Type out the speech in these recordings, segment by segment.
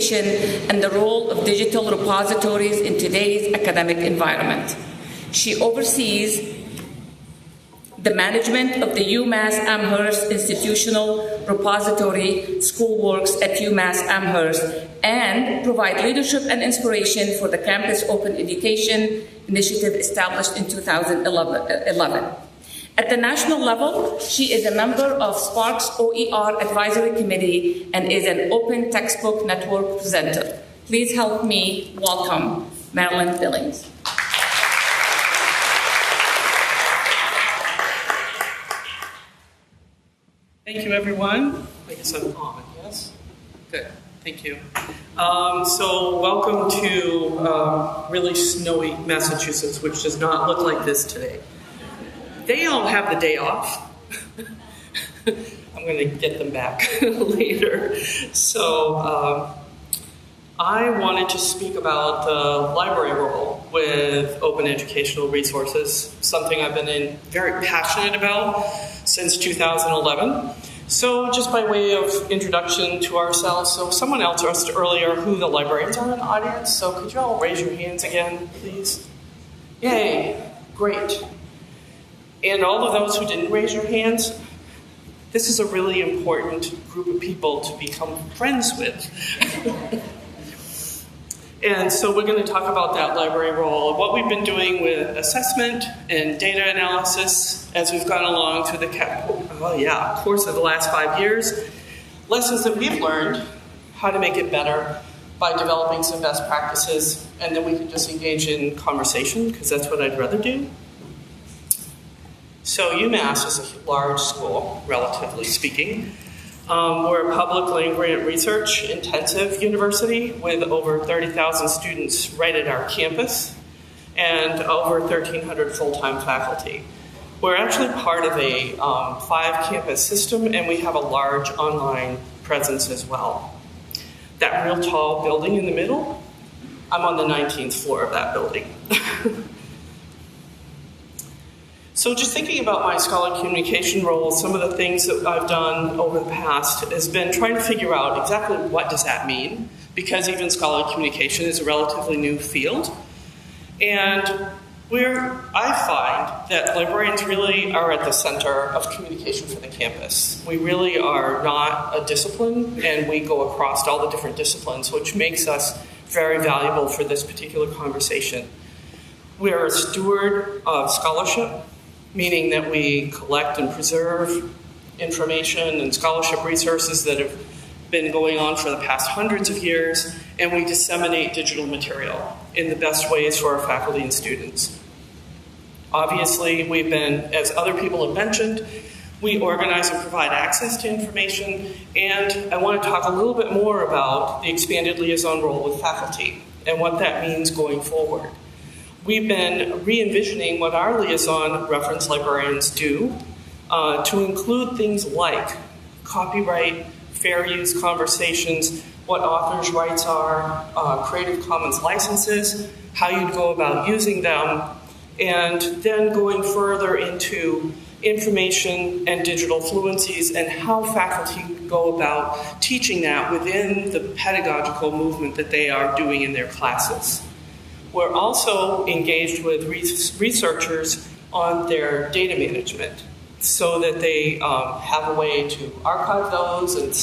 education and the role of digital repositories in today's academic environment. She oversees the management of the UMass Amherst Institutional Repository Schoolworks at UMass Amherst, and provide leadership and inspiration for the Campus Open Education Initiative established in 2011. At the national level, she is a member of Spark's OER Advisory Committee and is an Open Textbook Network presenter. Please help me welcome Marilyn Billings. Thank you, everyone. I guess I'm on, yes? Good, thank you. So welcome to really snowy Massachusetts, which does not look like this today. They all have the day off. I'm going to get them back later. So I wanted to speak about the library role with open educational resources, something I've been very passionate about since 2011. So just by way of introduction to ourselves, so someone else asked earlier who the librarians are in the audience, so could you all raise your hands again, please? Yay, great. And all of those who didn't raise your hands, this is a really important group of people to become friends with. And so we're going to talk about that library role, what we've been doing with assessment and data analysis as we've gone along through the course of the last 5 years, lessons that we've learned, how to make it better by developing some best practices, and then we can just engage in conversation, because that's what I'd rather do. So UMass is a large school, relatively speaking. We're a public land-grant research intensive university with over 30,000 students right at our campus and over 1,300 full-time faculty. We're actually part of a 5-campus system, and we have a large online presence as well. That real tall building in the middle, I'm on the 19th floor of that building. So just thinking about my scholar communication role, some of the things that I've done over the past has been trying to figure out exactly what does that mean, because even scholar communication is a relatively new field. And I find that librarians really are at the center of communication for the campus. We really are not a discipline, and we go across all the different disciplines, which makes us very valuable for this particular conversation. We are a steward of scholarship, meaning that we collect and preserve information and scholarship resources that have been going on for the past hundreds of years, and we disseminate digital material in the best ways for our faculty and students. Obviously, we've been, as other people have mentioned, we organize and provide access to information, and I want to talk a little bit more about the expanded liaison role with faculty and what that means going forward. We've been re-envisioning what our liaison reference librarians do to include things like copyright, fair use conversations, what authors' rights are, Creative Commons licenses, how you'd go about using them, and then going further into information and digital fluencies and how faculty would go about teaching that within the pedagogical movement that they are doing in their classes. We're also engaged with researchers on their data management so that they have a way to archive those and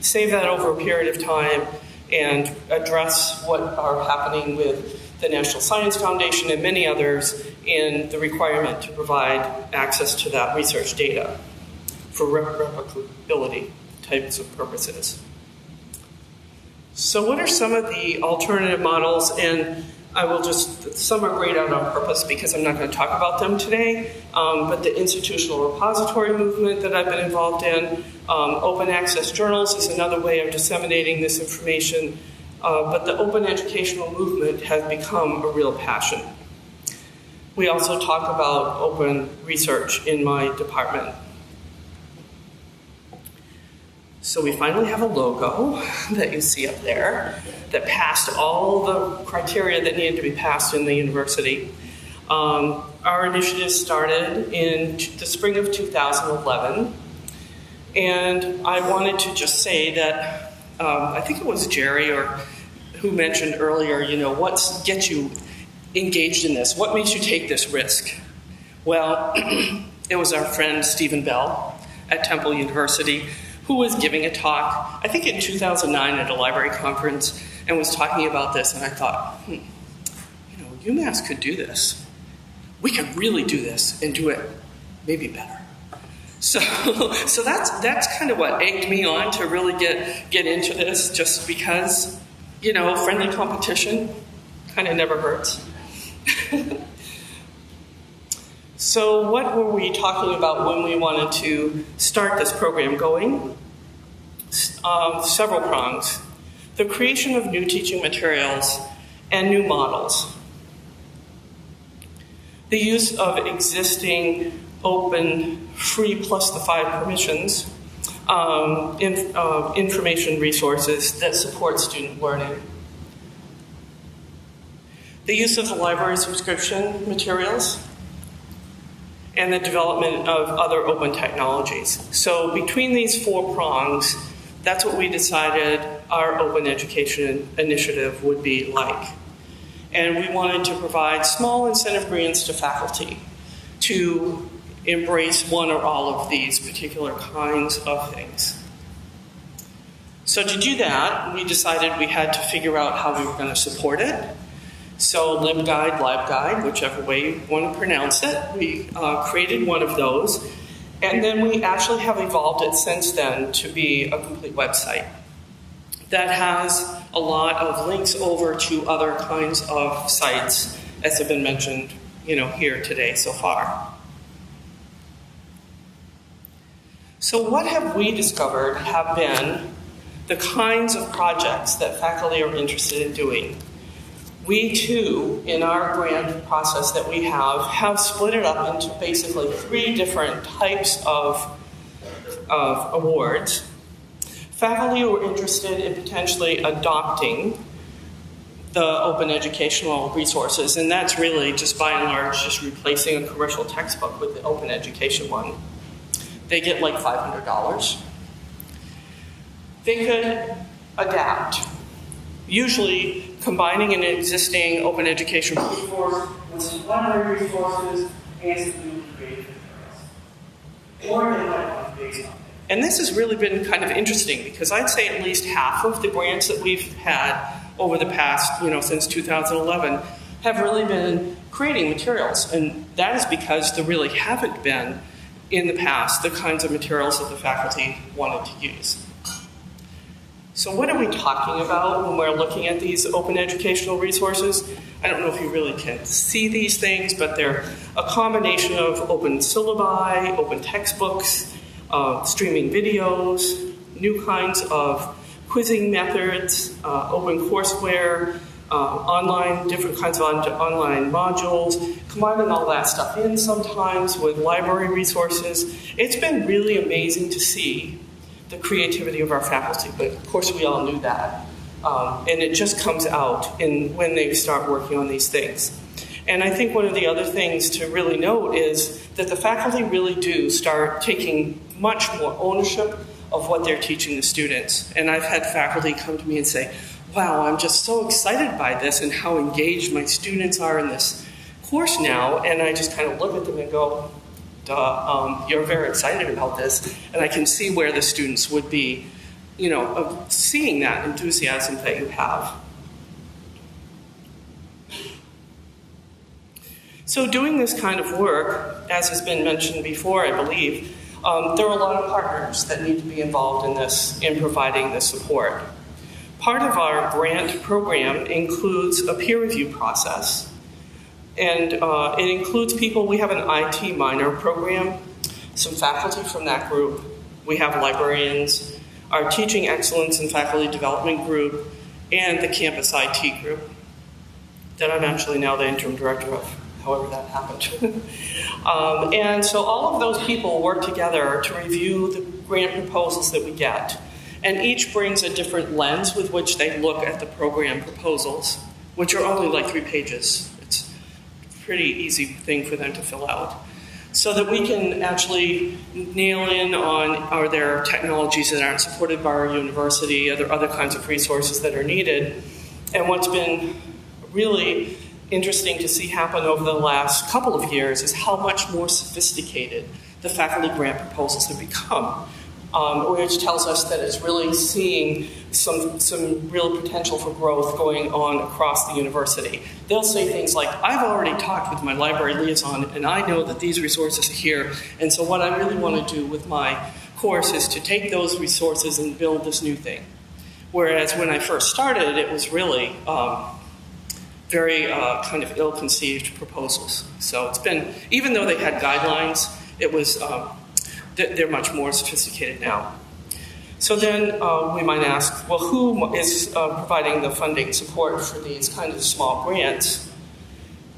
save that over a period of time and address what are happening with the National Science Foundation and many others in the requirement to provide access to that research data for replicability types of purposes. So what are some of the alternative models? And I will some are grayed out on purpose because I'm not going to talk about them today, but the institutional repository movement that I've been involved in, open access journals is another way of disseminating this information, but the open educational movement has become a real passion. We also talk about open research in my department. So we finally have a logo that you see up there that passed all the criteria that needed to be passed in the university. Our initiative started in the spring of 2011, and I wanted to just say that I think it was Jerry or who mentioned earlier, what gets you engaged in this? What makes you take this risk? Well, it was our friend Stephen Bell at Temple University who was giving a talk, I think in 2009 at a library conference, and was talking about this, and I thought, UMass could do this. We could really do this and do it maybe better. So that's kind of what egged me on to really get into this, just because, friendly competition kind of never hurts. So what were we talking about when we wanted to start this program going? Several prongs. The creation of new teaching materials and new models. The use of existing open, free plus the 5 permissions, information resources that support student learning. The use of the library subscription materials, and the development of other open technologies. So between these 4 prongs, that's what we decided our open education initiative would be like. And we wanted to provide small incentive grants to faculty to embrace one or all of these particular kinds of things. So to do that, we decided we had to figure out how we were going to support it. So LibGuide, whichever way you want to pronounce it, we created one of those, and then we actually have evolved it since then to be a complete website that has a lot of links over to other kinds of sites, as have been mentioned, here today so far. So what have we discovered have been the kinds of projects that faculty are interested in doing? We, too, in our grant process that we have split it up into basically 3 different types of awards. Faculty who are interested in potentially adopting the open educational resources, and that's really just by and large just replacing a commercial textbook with the open education one. They get like $500. They could adapt, usually combining an existing open education resource with some library resources and some new creative materials. Or they might want to base on it. And this has really been kind of interesting because I'd say at least half of the grants that we've had over the past, since 2011, have really been creating materials. And that is because there really haven't been, in the past, the kinds of materials that the faculty wanted to use. So what are we talking about when we're looking at these open educational resources? I don't know if you really can see these things, but they're a combination of open syllabi, open textbooks, streaming videos, new kinds of quizzing methods, open courseware, different kinds of online modules, combining all that stuff in sometimes with library resources. It's been really amazing to see the creativity of our faculty, but of course we all knew that. And it just comes out when they start working on these things. And I think one of the other things to really note is that the faculty really do start taking much more ownership of what they're teaching the students. And I've had faculty come to me and say, wow, I'm just so excited by this and how engaged my students are in this course now. And I just kind of look at them and go, you're very excited about this, and I can see where the students would be, seeing that enthusiasm that you have. So doing this kind of work, as has been mentioned before, I believe, there are a lot of partners that need to be involved in this, in providing this support. Part of our grant program includes a peer review process. And it includes people. We have an IT minor program, some faculty from that group. We have librarians, our Teaching Excellence and Faculty Development group, and the Campus IT group that I'm actually now the interim director of, however that happened. And so all of those people work together to review the grant proposals that we get. And each brings a different lens with which they look at the program proposals, which are only like 3 pages. Pretty easy thing for them to fill out. so that we can actually nail in on, are there technologies that aren't supported by our university, are there other kinds of resources that are needed. And what's been really interesting to see happen over the last couple of years is how much more sophisticated the faculty grant proposals have become, which tells us that it's really seeing some real potential for growth going on across the university. They'll say things like, I've already talked with my library liaison and I know that these resources are here, and so what I really want to do with my course is to take those resources and build this new thing. Whereas when I first started, it was really very kind of ill-conceived proposals. So it's been, even though they had guidelines, it was, they're much more sophisticated now. So then we might ask, well, who is providing the funding support for these kind of small grants?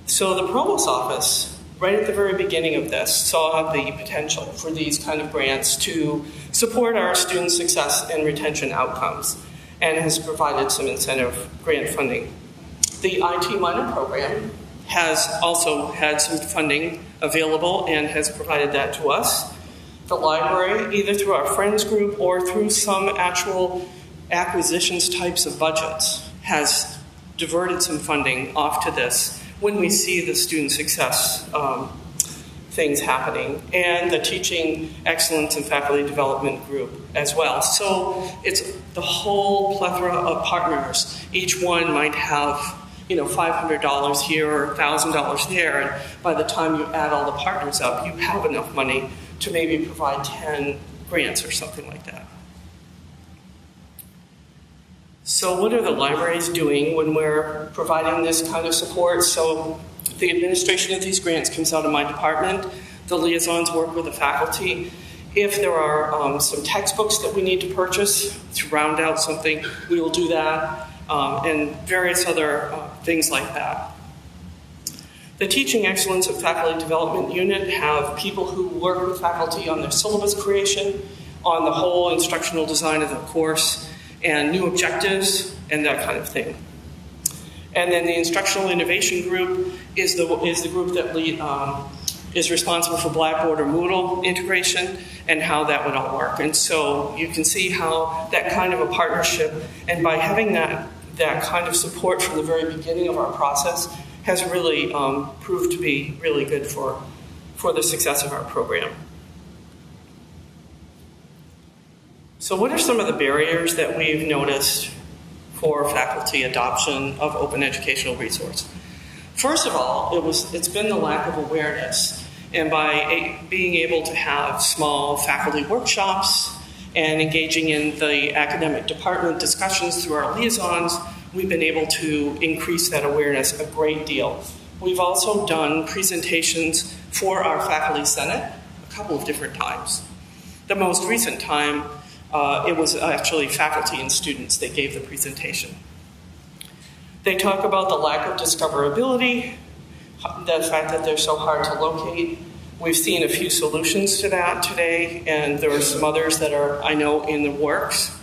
So the Provost's office, right at the very beginning of this, saw the potential for these kind of grants to support our student success and retention outcomes, and has provided some incentive grant funding. The IT minor program has also had some funding available and has provided that to us. The library, either through our friends group or through some actual acquisitions types of budgets, has diverted some funding off to this when we see the student success things happening, and the teaching excellence and faculty development group as well. So it's the whole plethora of partners. Each one might have, $500 here or $1,000 there, and by the time you add all the partners up, you have enough money to maybe provide 10 grants or something like that. So what are the libraries doing when we're providing this kind of support? So the administration of these grants comes out of my department. The liaisons work with the faculty. If there are some textbooks that we need to purchase to round out something, we will do that, and various other things like that. The Teaching Excellence and Faculty Development Unit have people who work with faculty on their syllabus creation, on the whole instructional design of the course, and new objectives, and that kind of thing. And then the Instructional Innovation Group is the group that is responsible for Blackboard or Moodle integration and how that would all work. And so you can see how that kind of a partnership, and by having that kind of support from the very beginning of our process, has really proved to be really good for the success of our program. So what are some of the barriers that we've noticed for faculty adoption of open educational resource? First of all, it's been the lack of awareness. And by being able to have small faculty workshops and engaging in the academic department discussions through our liaisons, we've been able to increase that awareness a great deal. We've also done presentations for our faculty senate a couple of different times. The most recent time, it was actually faculty and students that gave the presentation. They talk about the lack of discoverability, the fact that they're so hard to locate. We've seen a few solutions to that today, and there are some others that are, I know, in the works.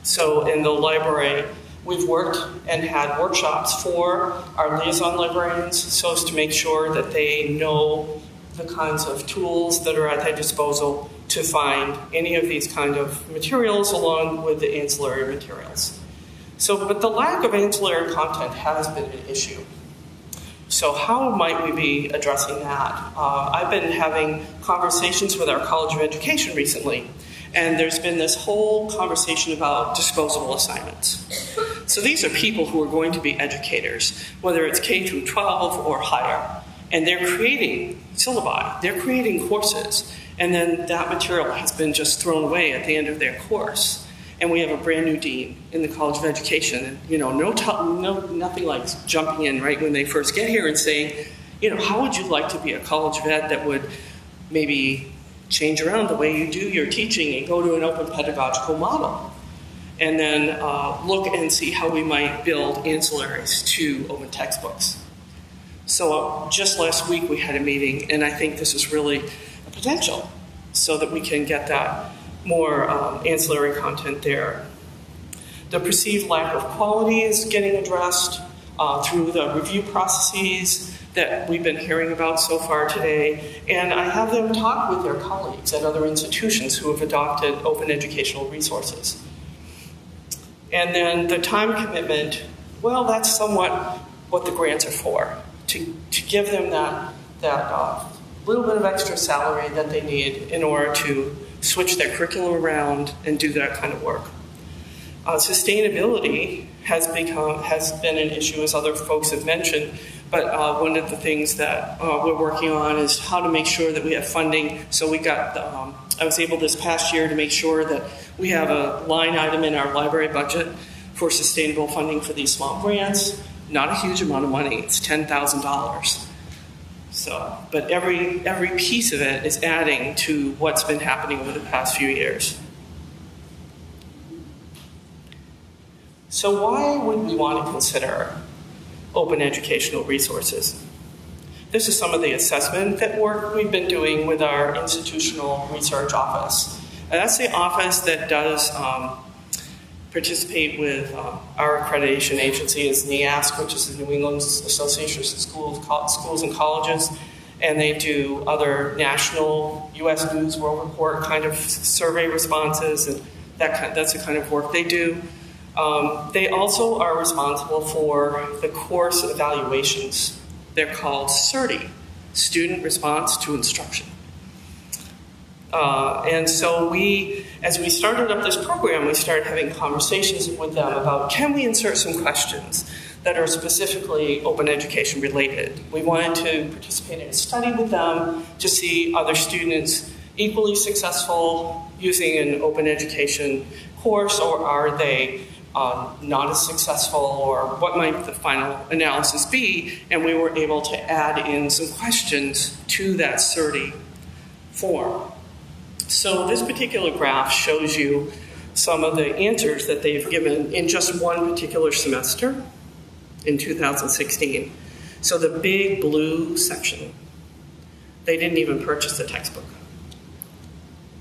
So in the library, we've worked and had workshops for our liaison librarians so as to make sure that they know the kinds of tools that are at their disposal to find any of these kind of materials along with the ancillary materials. But the lack of ancillary content has been an issue. So how might we be addressing that? I've been having conversations with our College of Education recently, and there's been this whole conversation about disposable assignments. So these are people who are going to be educators, whether it's K through 12 or higher, and they're creating syllabi, they're creating courses, and then that material has been just thrown away at the end of their course. And we have a brand new dean in the College of Education, and nothing like jumping in right when they first get here and saying, how would you like to be a college vet that would maybe change around the way you do your teaching and go to an open pedagogical model? And then look and see how we might build ancillaries to open textbooks. So just last week we had a meeting, and I think this is really a potential so that we can get that more ancillary content there. The perceived lack of quality is getting addressed through the review processes. that we've been hearing about so far today, and I have them talk with their colleagues at other institutions who have adopted open educational resources. And then the time commitment, well, that's somewhat what the grants are for, to give them that little bit of extra salary that they need in order to switch their curriculum around and do that kind of work. Sustainability has been an issue, as other folks have mentioned, but one of the things that we're working on is how to make sure that we have funding. So we got, I was able this past year to make sure that we have a line item in our library budget for sustainable funding for these small grants. Not a huge amount of money, it's $10,000. So, but every piece of it is adding to what's been happening over the past few years. So why would we want to consider open educational resources? This is some of the assessment that work we've been doing with our institutional research office. And that's the office that does participate with our accreditation agency is NEASC, which is the New England Association of Schools and Colleges, and they do other national U.S. News World Report kind of survey responses, and that's the kind of work they do. They also are responsible for the course evaluations. They're called SRTI, Student Response to Instruction. And so as we started up this program, we started having conversations with them about, can we insert some questions that are specifically open education related? We wanted to participate in a study with them to see other students equally successful using an open education course, or are they not as successful, or what might the final analysis be? And we were able to add in some questions to that SRTI form. So this particular graph shows you some of the answers that they've given in just one particular semester in 2016. So the big blue section, they didn't even purchase the textbook.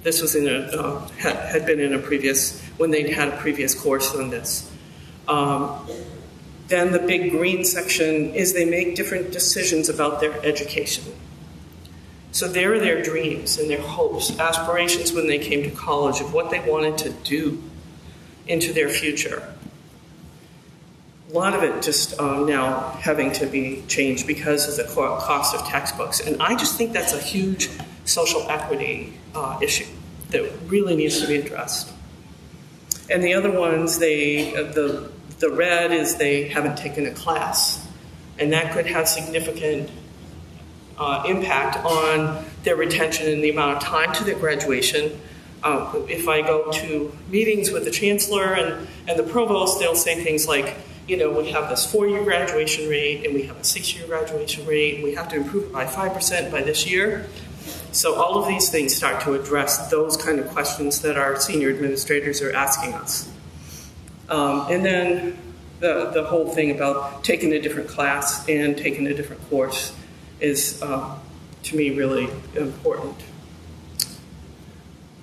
This was had been in a previous, when they had a previous course on this. Then the big green section is they make different decisions about their education. So there are their dreams and their hopes, aspirations when they came to college of what they wanted to do into their future. A lot of it just now having to be changed because of the cost of textbooks. And I just think that's a huge social equity issue that really needs to be addressed. And the other ones, the red is they haven't taken a class. And that could have significant impact on their retention and the amount of time to their graduation. If I go to meetings with the chancellor and the provost, they'll say things like, we have this 4-year graduation rate and we have a 6-year graduation rate, and we have to improve it by 5% by this year. So all of these things start to address those kind of questions that our senior administrators are asking us. And then the whole thing about taking a different class and taking a different course is, to me, really important.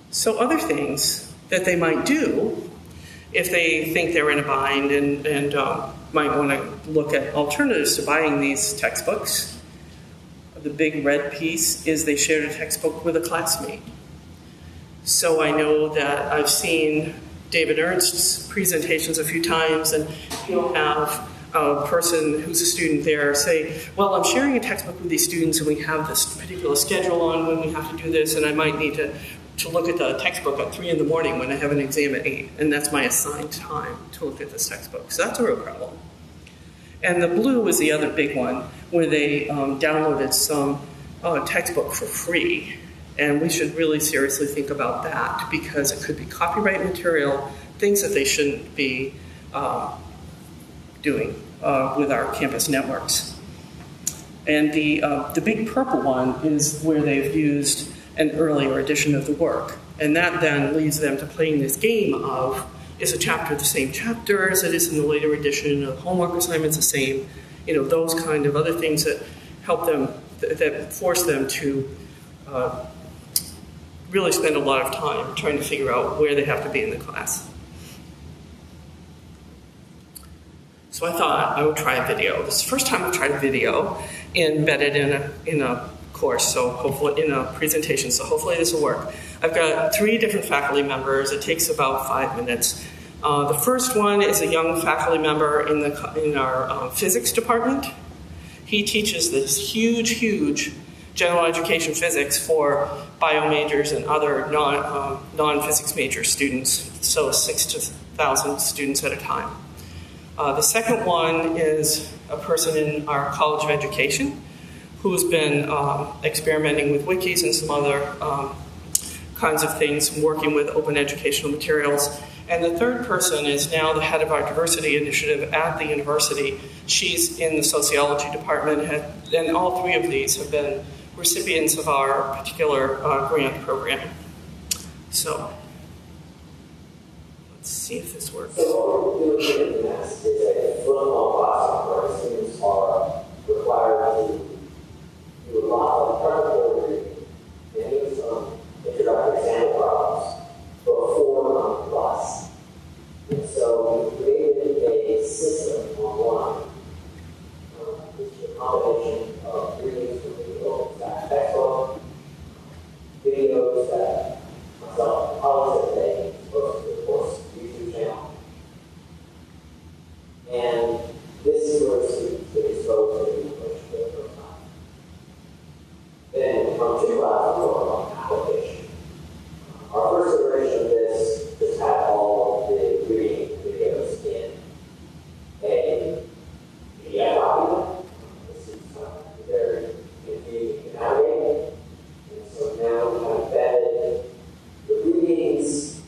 So other things that they might do if they think they're in a bind and might want to look at alternatives to buying these textbooks. The big red piece is they shared a textbook with a classmate. So I know that I've seen David Ernst's presentations a few times, and he'll have a person who's a student there say, well, I'm sharing a textbook with these students and we have this particular schedule on when we have to do this, and I might need to look at the textbook at 3 in the morning when I have an exam at 8, and that's my assigned time to look at this textbook. So that's a real problem. And the blue was the other big one, where they downloaded some textbook for free. And we should really seriously think about that, because it could be copyright material, things that they shouldn't be doing with our campus networks. And the big purple one is where they've used an earlier edition of the work. And that then leads them to playing this game of, is a chapter the same chapter as it is in the later edition? The homework assignment's the same? Those kind of other things that help them, that force them to really spend a lot of time trying to figure out where they have to be in the class. So I thought I would try a video. This is the first time I've tried a video, embedded in a course, so hopefully in a presentation, so hopefully this will work. I've got 3 different faculty members. It takes about 5 minutes. The first one is a young faculty member in our physics department. He teaches this huge general education physics for bio majors and other non-physics major students, so 6 to 1,000 students at a time. The second one is a person in our College of Education who's been experimenting with wikis and some other kinds of things, working with open educational materials. And the third person is now the head of our diversity initiative at the university. She's in the sociology department, and all 3 of these have been recipients of our particular grant program. So, let's see if this works. So what we're doing in this is a protocol classroom where students are required to do a lot of preparatory and do some introductory sample problems before class. And so we created a system online, which is a combination of readings from the textbook, videos that myself and colleagues have made, posted to the course YouTube channel. And this is where students get exposed to English for the first time. Then from 2 classes, we go on application. Our first iteration of this just had all of the reading videos in a PDF document. This is very confusing to navigate. And so now we have embedded the readings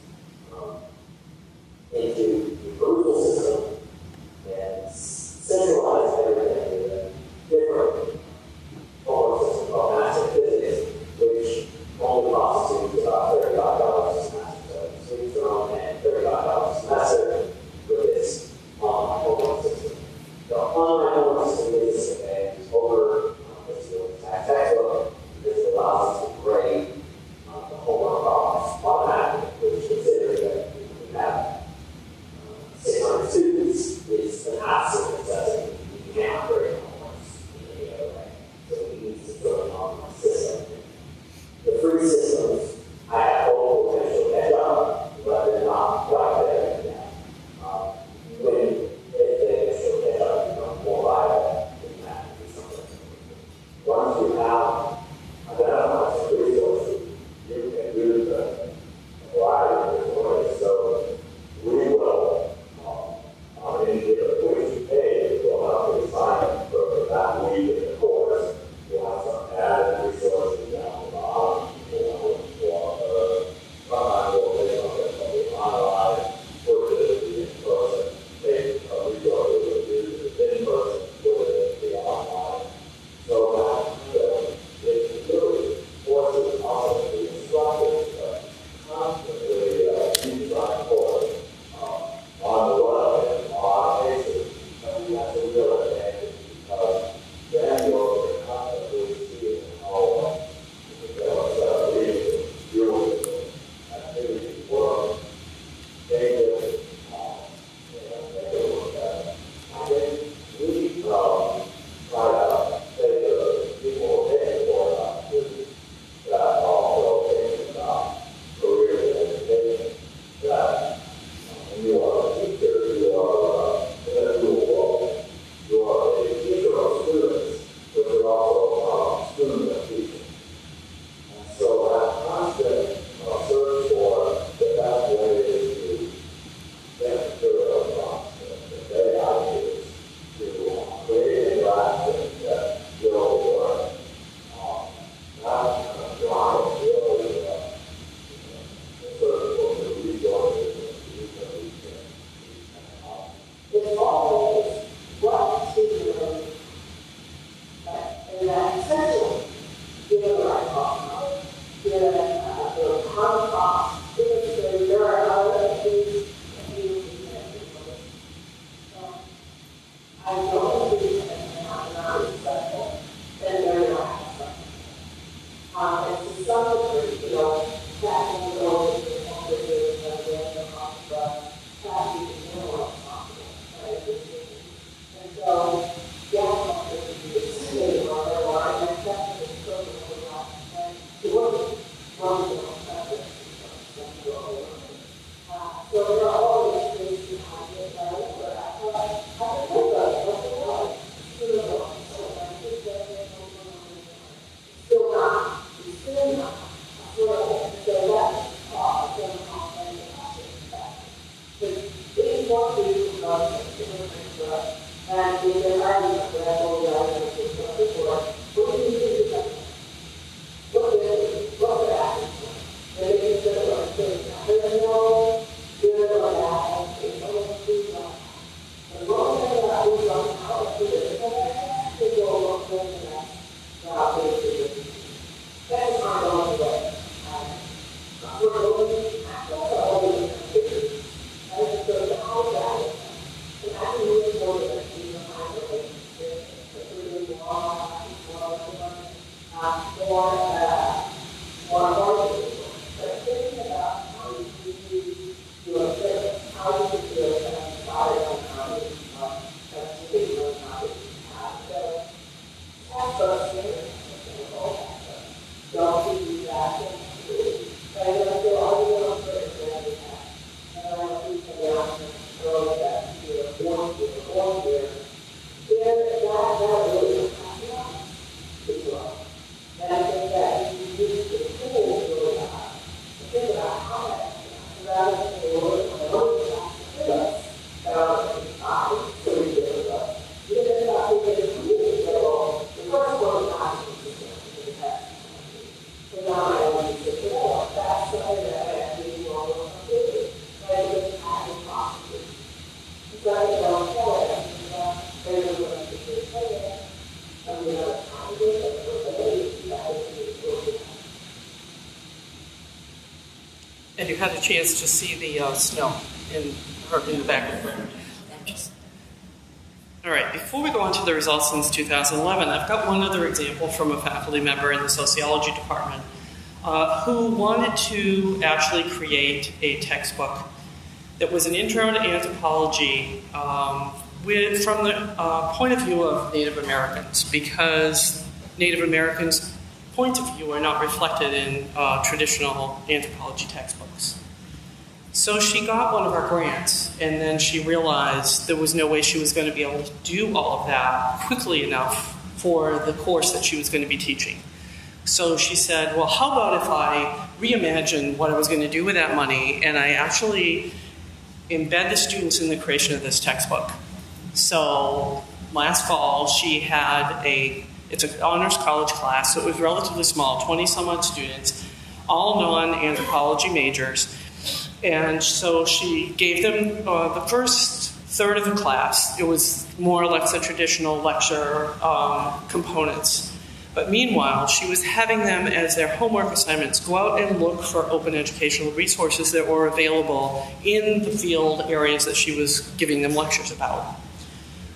into the Google system and centralized everything in a different homework system called Master Physics, which only costs students about $35 a semester. So students are only paying $35 a semester with this online homework system. The online homework system is over the textbook because it allows us to grade the homework problems automatically, which considering that we have 600 students is an absolute necessity. You can't grade homeworks in any other way. So we need to build an online system. The free systems, I have hope will eventually catch up, but they're not quite there yet. If they eventually catch up, become more viable, then that would be something. Once we have identified some resources, you can do the variety of ways. So we will, indicate a which page will help you sign up for that week in the course. We'll have some added resources down the bottom. So, yeah, more motivated. But thinking about how you do a service, how you can do it, and started on how you do it, how you have. So, that's those things. Don't do that. But I don't feel all the little things that we have. And I want to keep the announcement early that year, one year. Then that really is not as well. And I think that you use the tools really hard to think about how that rather than the word on the own side, so we do it. You think about who gets the tools that are the first one not in the past. So now I want to say, well, that's something that I actually want to do. Right? It's happening possibly. So I think I'll tell it. There's a way to do it. And we have time to do it. And you had a chance to see the snow in the background. All right, before we go on to the results since 2011, I've got one other example from a faculty member in the sociology department who wanted to actually create a textbook that was an intro to anthropology from the point of view of Native Americans, because Native Americans' point of view are not reflected in traditional anthropology textbooks. So she got one of our grants, and then she realized there was no way she was going to be able to do all of that quickly enough for the course that she was going to be teaching. So she said, well, how about if I reimagine what I was going to do with that money, and I actually embed the students in the creation of this textbook. So last fall, she had it's an honors college class, so it was relatively small, 20 some odd students, all non-anthropology majors. And so she gave them the first third of the class. It was more or less a traditional lecture components. But meanwhile, she was having them as their homework assignments go out and look for open educational resources that were available in the field areas that she was giving them lectures about.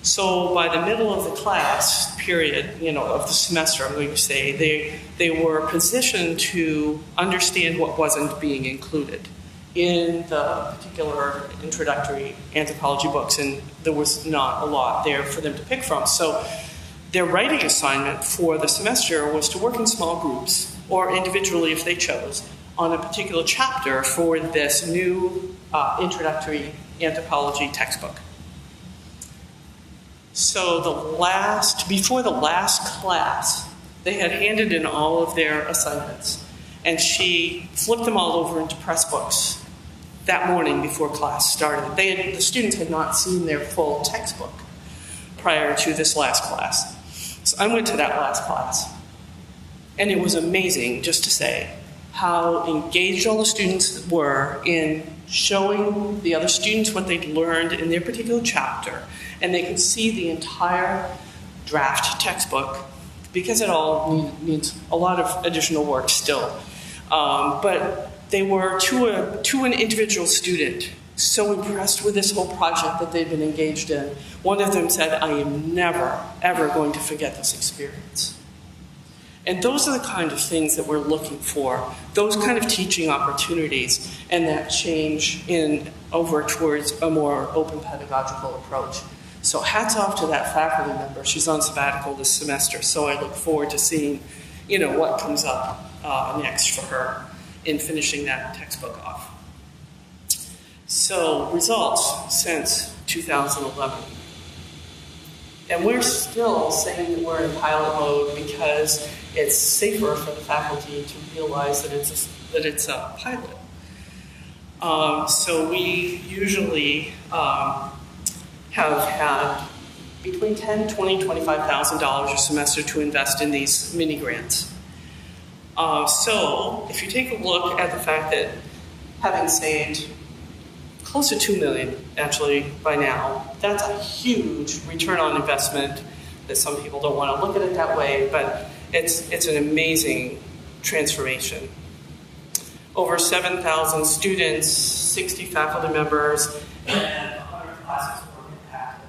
So by the middle of the class period, of the semester, I'm going to say, they were positioned to understand what wasn't being included in the particular introductory anthropology books, and there was not a lot there for them to pick from. So their writing assignment for the semester was to work in small groups, or individually if they chose, on a particular chapter for this new introductory anthropology textbook. So before the last class, they had handed in all of their assignments, and she flipped them all over into press books that morning before class started. The students had not seen their full textbook prior to this last class. So I went to that last class, and it was amazing just to say how engaged all the students were in showing the other students what they'd learned in their particular chapter, and they could see the entire draft textbook, because it all needs a lot of additional work still. But they were, to an individual student, so impressed with this whole project that they'd been engaged in. One of them said, I am never, ever going to forget this experience. And those are the kind of things that we're looking for, those kind of teaching opportunities, and that change over towards a more open pedagogical approach. So hats off to that faculty member. She's on sabbatical this semester, so I look forward to seeing, what comes up next for her in finishing that textbook off. So results since 2011. And we're still saying that we're in pilot mode because it's safer for the faculty to realize that it's a pilot. So we usually have had between $10,000, $20,000, $25,000 a semester to invest in these mini grants. So if you take a look at the fact that having saved close to $2 million actually by now, that's a huge return on investment that some people don't want to look at it that way, but it's an amazing transformation. Over 7,000 students, 60 faculty members, and 100 classes were impacted.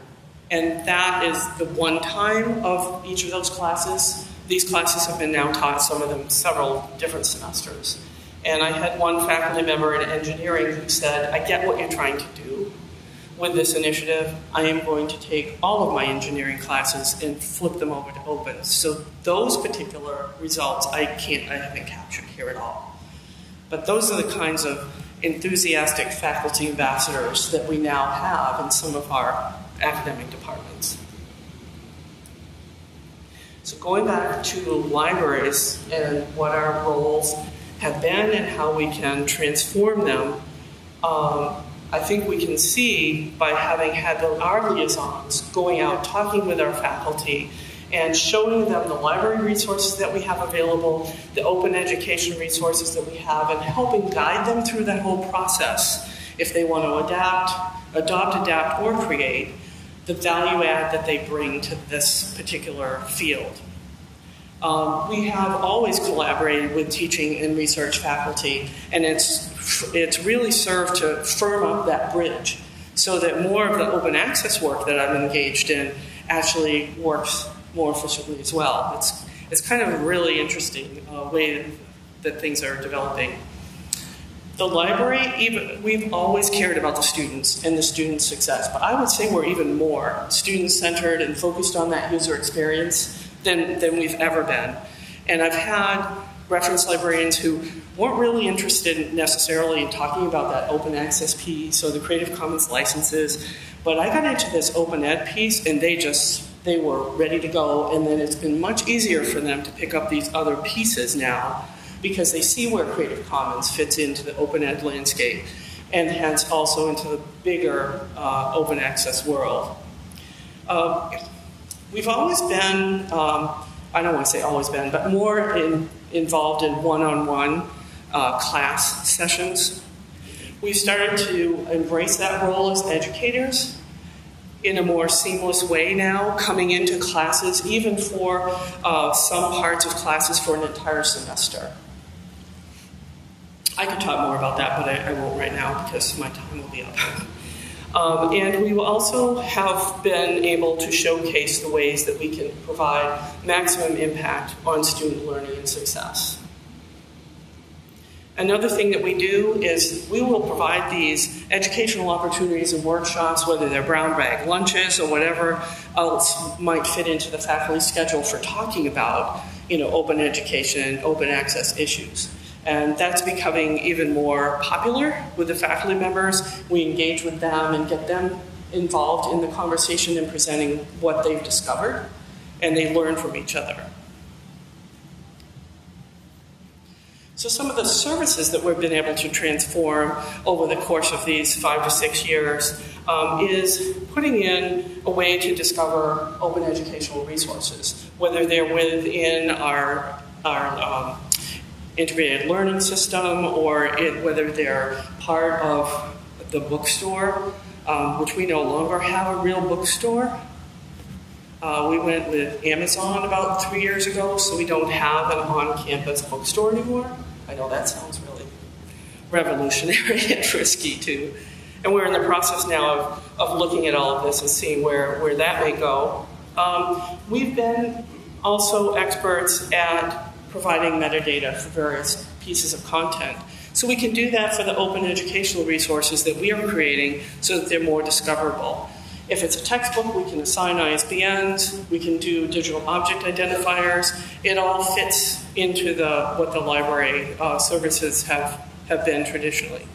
And that is the one time of each of those classes, these classes have been now taught, some of them several different semesters. And I had one faculty member in engineering who said, I get what you're trying to do with this initiative. I am going to take all of my engineering classes and flip them over to open. So those particular results I haven't captured here at all. But those are the kinds of enthusiastic faculty ambassadors that we now have in some of our academic departments. So going back to libraries and what our roles have been and how we can transform them, I think we can see by having had our liaisons going out, talking with our faculty, and showing them the library resources that we have available, the open education resources that we have, and helping guide them through that whole process if they want to adopt, adapt, or create the value add that they bring to this particular field. We have always collaborated with teaching and research faculty, and it's really served to firm up that bridge so that more of the open access work that I'm engaged in actually works more efficiently as well. It's kind of a really interesting way that things are developing. The library, we've always cared about the students and the students' success, but I would say we're even more student-centered and focused on that user experience than we've ever been. And I've had reference librarians who weren't really interested necessarily in talking about that open access piece or the Creative Commons licenses, but I got into this open ed piece and they were ready to go, and then it's been much easier for them to pick up these other pieces now because they see where Creative Commons fits into the open ed landscape and hence also into the bigger open access world. We've always been, I don't want to say always been, but more involved in one-on-one class sessions. We've started to embrace that role as educators in a more seamless way now, coming into classes, even for some parts of classes for an entire semester. I could talk more about that, but I won't right now because my time will be up. And we will also have been able to showcase the ways that we can provide maximum impact on student learning and success. Another thing that we do is we will provide these educational opportunities and workshops, whether they're brown bag lunches or whatever else might fit into the faculty schedule for talking about, open education, open access issues. And that's becoming even more popular with the faculty members. We engage with them and get them involved in the conversation and presenting what they've discovered, and they learn from each other. So some of the services that we've been able to transform over the course of these 5 to 6 years is putting in a way to discover open educational resources, whether they're within our integrated learning system or whether they're part of the bookstore, which we no longer have a real bookstore. We went with Amazon about 3 years ago, so we don't have an on-campus bookstore anymore. I know that sounds really revolutionary and risky too. And we're in the process now of looking at all of this and seeing where that may go. We've been also experts at providing metadata for various pieces of content. So we can do that for the open educational resources that we are creating so that they're more discoverable. If it's a textbook, we can assign ISBNs, we can do digital object identifiers. It all fits into what the library services have been traditionally.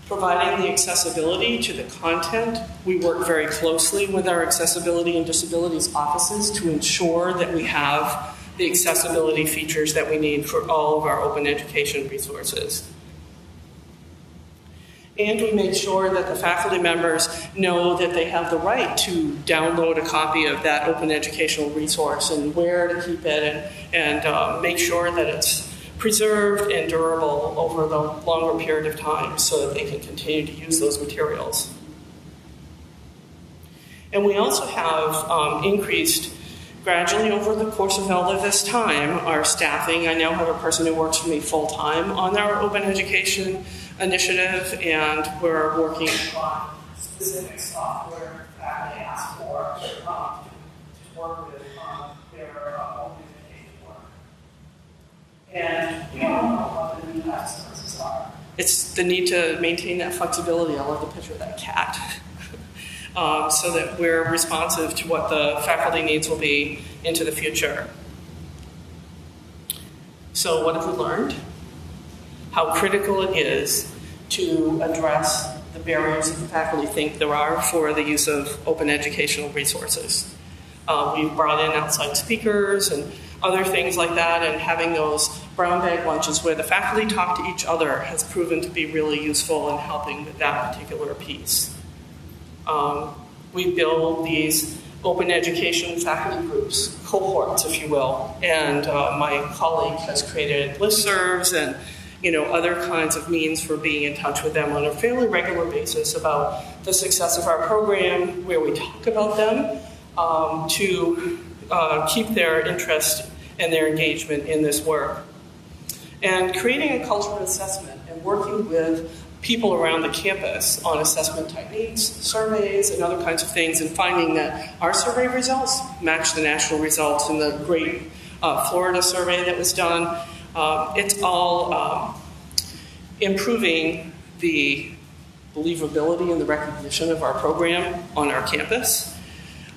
Providing the accessibility to the content, we work very closely with our accessibility and disabilities offices to ensure that we have the accessibility features that we need for all of our open education resources. And we make sure that the faculty members know that they have the right to download a copy of that open educational resource and where to keep it and make sure that it's preserved and durable over the longer period of time so that they can continue to use those materials. And we also have increased gradually over the course of all of this time our staffing. I now have a person who works for me full-time on our open education initiative, and we're working on specific software that they ask for to work with their open education consequences are. It's the need to maintain that flexibility. I love the picture of that cat. So that we're responsive to what the faculty needs will be into the future. So what have we learned? How critical it is to address the barriers that the faculty think there are for the use of open educational resources. We've brought in outside speakers and other things like that, and having those brown bag lunches where the faculty talk to each other has proven to be really useful in helping with that particular piece. We build these open education faculty groups, cohorts, if you will, and my colleague has created listservs and other kinds of means for being in touch with them on a fairly regular basis about the success of our program, where we talk about them to keep their interest and their engagement in this work. And creating a culture of assessment and working with people around the campus on assessment techniques, surveys, and other kinds of things, and finding that our survey results match the national results in the great Florida survey that was done. It's all improving the believability and the recognition of our program on our campus.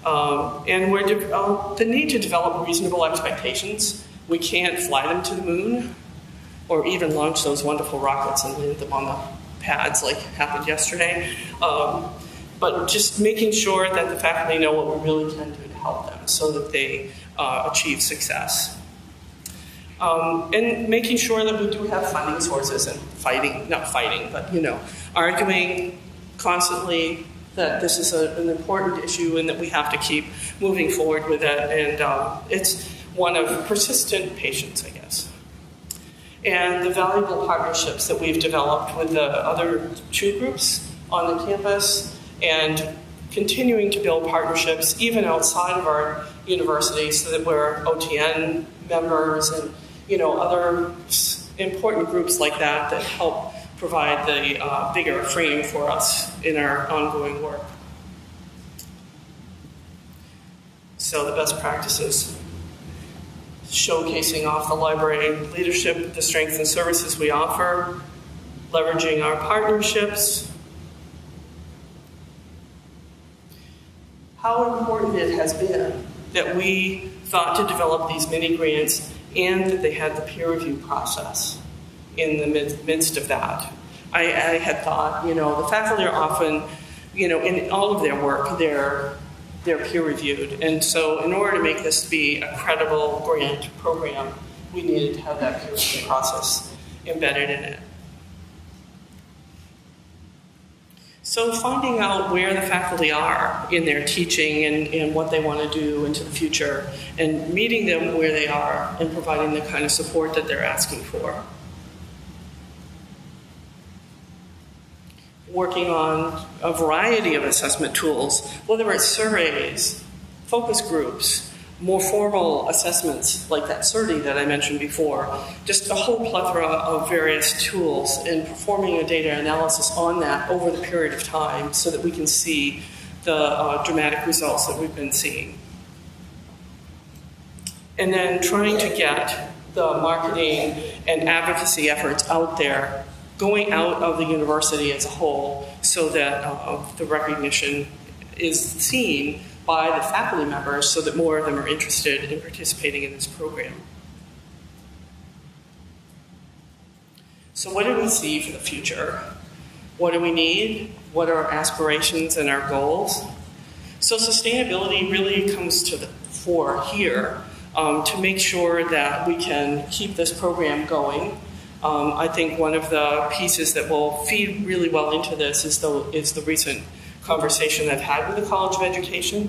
And we're the need to develop reasonable expectations. We can't fly them to the moon or even launch those wonderful rockets and land them on the pads like happened yesterday. But just making sure that the faculty know what we really can do to help them so that they achieve success. And making sure that we do have funding sources and arguing constantly that this is an important issue and that we have to keep moving forward with it. And it's one of persistent patience, I guess. And the valuable partnerships that we've developed with the other two groups on the campus, and continuing to build partnerships even outside of our university so that we're OTN members and other important groups like that that help provide the bigger frame for us in our ongoing work. So the best practices: showcasing off the library leadership, the strengths and services we offer, leveraging our partnerships. How important it has been that we thought to develop these mini grants and that they had the peer review process in the midst of that. I had thought, the faculty are often, in all of their work, they're peer reviewed. And so in order to make this be a credible grant program, we needed to have that peer review process embedded in it. So finding out where the faculty are in their teaching and what they want to do into the future, and meeting them where they are and providing the kind of support that they're asking for. Working on a variety of assessment tools, whether it's surveys, focus groups, more formal assessments like that CERTI that I mentioned before, just a whole plethora of various tools, and performing a data analysis on that over the period of time so that we can see the dramatic results that we've been seeing. And then trying to get the marketing and advocacy efforts out there, going out of the university as a whole, so that the recognition is seen by the faculty members so that more of them are interested in participating in this program. So what do we see for the future? What do we need? What are our aspirations and our goals? So sustainability really comes to the fore here to make sure that we can keep this program going. I think one of the pieces that will feed really well into this is the recent conversation I've had with the College of Education.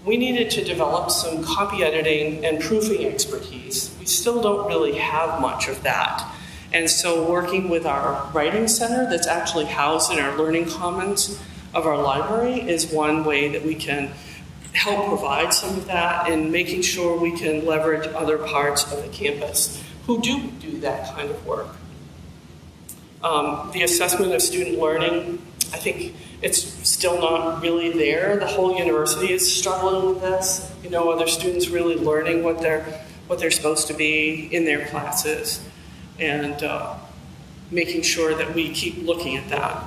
We needed to develop some copy editing and proofing expertise. We still don't really have much of that. And so working with our writing center that's actually housed in our learning commons of our library is one way that we can help provide some of that, and making sure we can leverage other parts of the campus who do that kind of work. The assessment of student learning, I think it's still not really there. The whole university is struggling with this. Are their students really learning what they're supposed to be in their classes? and making sure that we keep looking at that.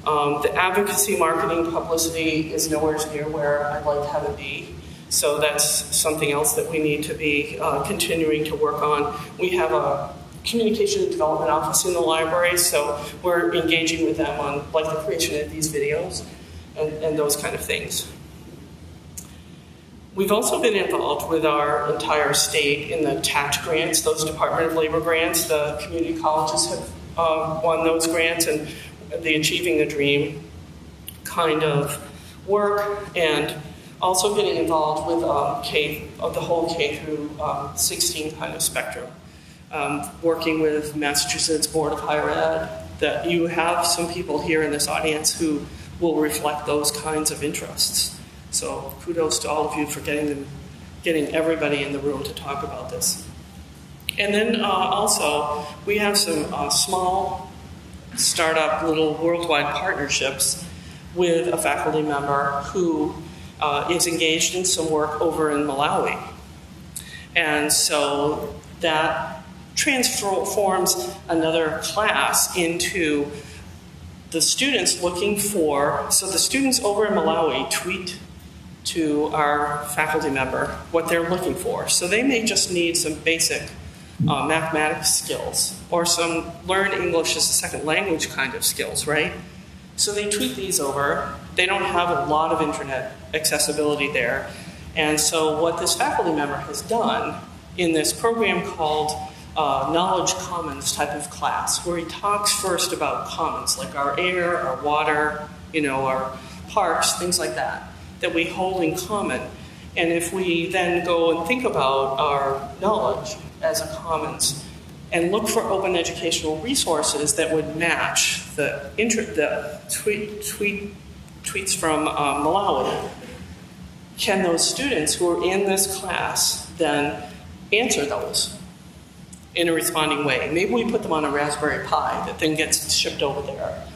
The advocacy, marketing, publicity is nowhere near where I'd like to have it be. So that's something else that we need to be continuing to work on. We have a communication and development office in the library, so we're engaging with them on like the creation of these videos and those kind of things. We've also been involved with our entire state in the TACT grants, those Department of Labor grants. The community colleges have won those grants, and the Achieving the Dream kind of work, and also getting involved with the whole K through 16 kind of spectrum. Working with Massachusetts Board of Higher Ed, that you have some people here in this audience who will reflect those kinds of interests. So kudos to all of you for getting everybody in the room to talk about this. And then also, we have some small startup little worldwide partnerships with a faculty member who is engaged in some work over in Malawi. And so that transforms another class into the students looking for, so the students over in Malawi tweet to our faculty member what they're looking for. So they may just need some basic mathematics skills or some learn English as a second language kind of skills, right? So they tweet these over. They don't have a lot of internet accessibility there. And so what this faculty member has done in this program called Knowledge Commons type of class, where he talks first about commons, like our air, our water, our parks, things like that we hold in common. And if we then go and think about our knowledge as a commons and look for open educational resources that would match the tweets from Malawi, can those students who are in this class then answer those in a responding way? Maybe we put them on a Raspberry Pi that then gets shipped over there,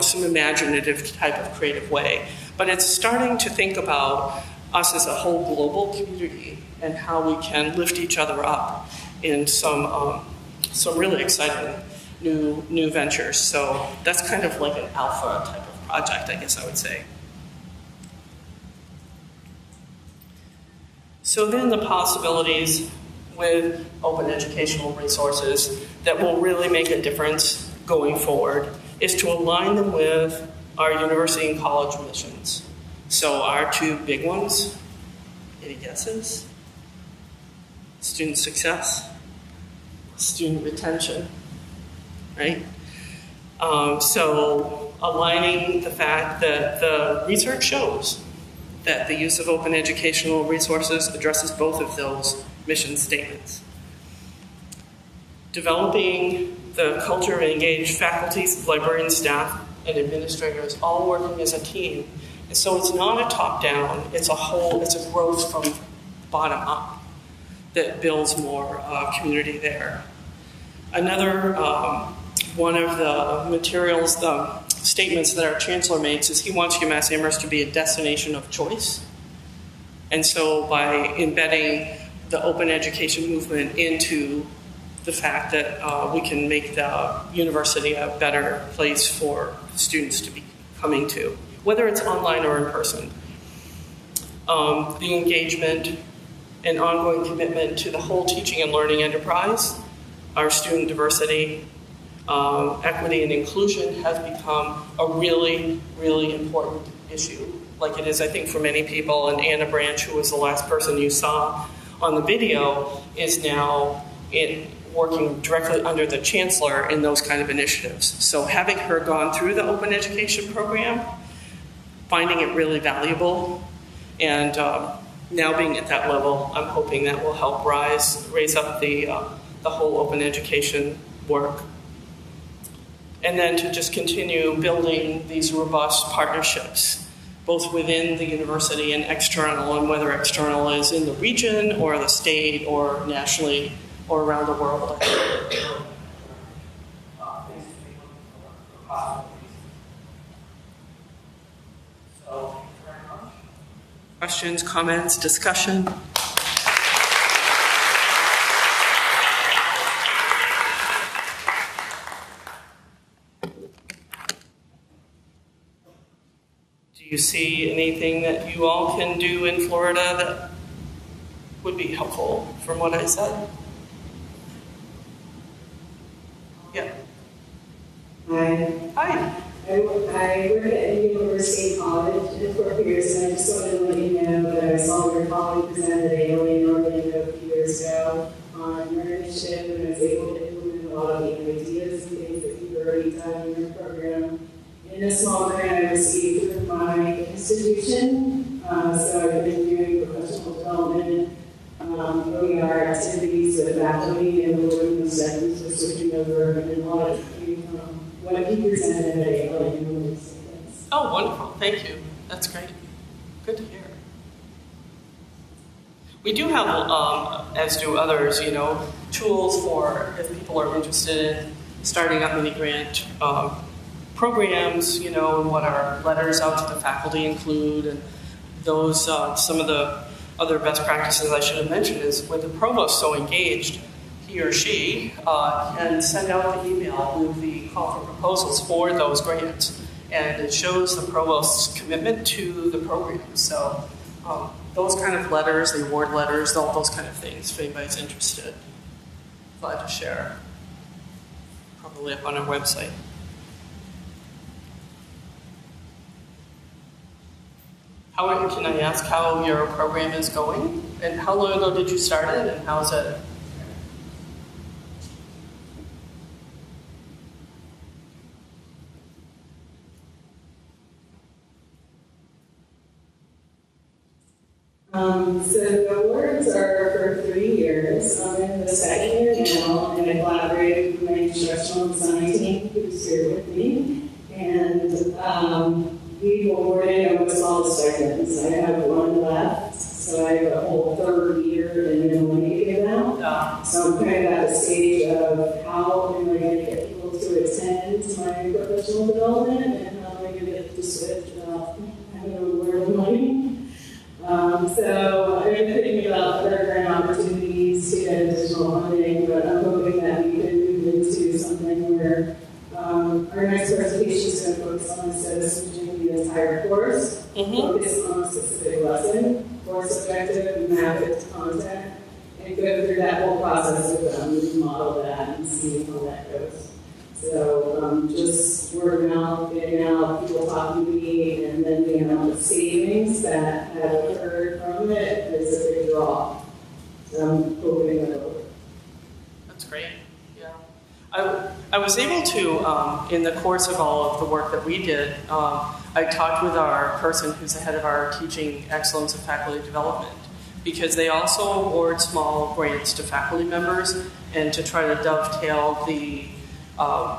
some imaginative type of creative way. But it's starting to think about us as a whole global community and how we can lift each other up in some really exciting new ventures. So that's kind of like an alpha type of project, I guess I would say. So then the possibilities with open educational resources that will really make a difference going forward is to align them with our university and college missions. So our two big ones, any guesses? Student success, student retention, right? So aligning the fact that the research shows that the use of open educational resources addresses both of those mission statements. Developing the culture of engaged faculties, librarian staff, and administrators all working as a team. And so it's not a top-down, it's a growth from bottom up that builds more community there. Another one of the materials, the statements that our chancellor makes is he wants UMass Amherst to be a destination of choice. And so by embedding the open education movement into the fact that we can make the university a better place for students to be coming to, whether it's online or in person. The engagement and ongoing commitment to the whole teaching and learning enterprise, our student diversity, equity and inclusion has become a really, really important issue, like it is, I think, for many people. And Anna Branch, who was the last person you saw on the video, is now working directly under the chancellor in those kind of initiatives. So having her gone through the open education program, finding it really valuable, and now being at that level, I'm hoping that will help raise up the whole open education work. And then to just continue building these robust partnerships, both within the university and external, and whether external is in the region or the state or nationally or around the world. Questions, comments, discussion? you see anything that you all can do in Florida that would be helpful from what I said? Yeah. Hi. Hi. I work at University College in Fort Pierce, and I just wanted to let you know that I saw your colleague present at ALA in Orlando a few years ago on your initiative, and I was able to implement a lot of the ideas and things that you've already done in your program. In a small grant I received from my institution, so I've been doing professional development, OER activities with faculty, and we're doing those sessions, we're switching over, and a lot of what he presented at ALA. Oh, wonderful. Thank you. That's great. Good to hear. We do have, as do others, tools for if people are interested in starting up mini grant programs, what our letters out to the faculty include, and those, some of the other best practices I should have mentioned is when the provost is so engaged, he or she can send out the email with the call for proposals for those grants. And it shows the provost's commitment to the program. So those kind of letters, the award letters, all those kind of things, if anybody's interested. Glad to share. Probably up on our website. Can I ask how your program is going? And how long ago did you start it, and how's it? So the awards are for 3 years. I'm in the second year now, and I collaborated with my instructional design team, who's here with me. And we've awarded almost all the stipends. I have one left, so I have a whole third year and then one to give out. So I'm kind of at the stage of how am I going to get people to attend my professional development, and how am I going to get to switch without having to award the money. So I've been thinking about other grant opportunities to get additional funding, but I'm hoping that we can move into something where our next presentation is going to focus on, instead of switching the entire course, focus on a specific lesson or subjective, map it to content, and go through that whole process with them and model that and see how that goes. So just word of mouth, getting out, people talking to me, and then the amount of savings that have occurred from it is a big draw. So I'm hoping that it'll work. That's great. Yeah. I was able to, in the course of all of the work that we did, I talked with our person who's the head of our Teaching Excellence and Faculty Development, because they also award small grants to faculty members, and to try to dovetail the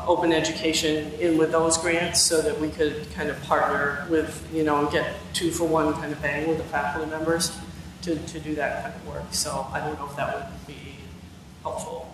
open education in with those grants so that we could kind of partner with, get 2-for-1 kind of bang with the faculty members to do that kind of work. So I don't know if that would be helpful.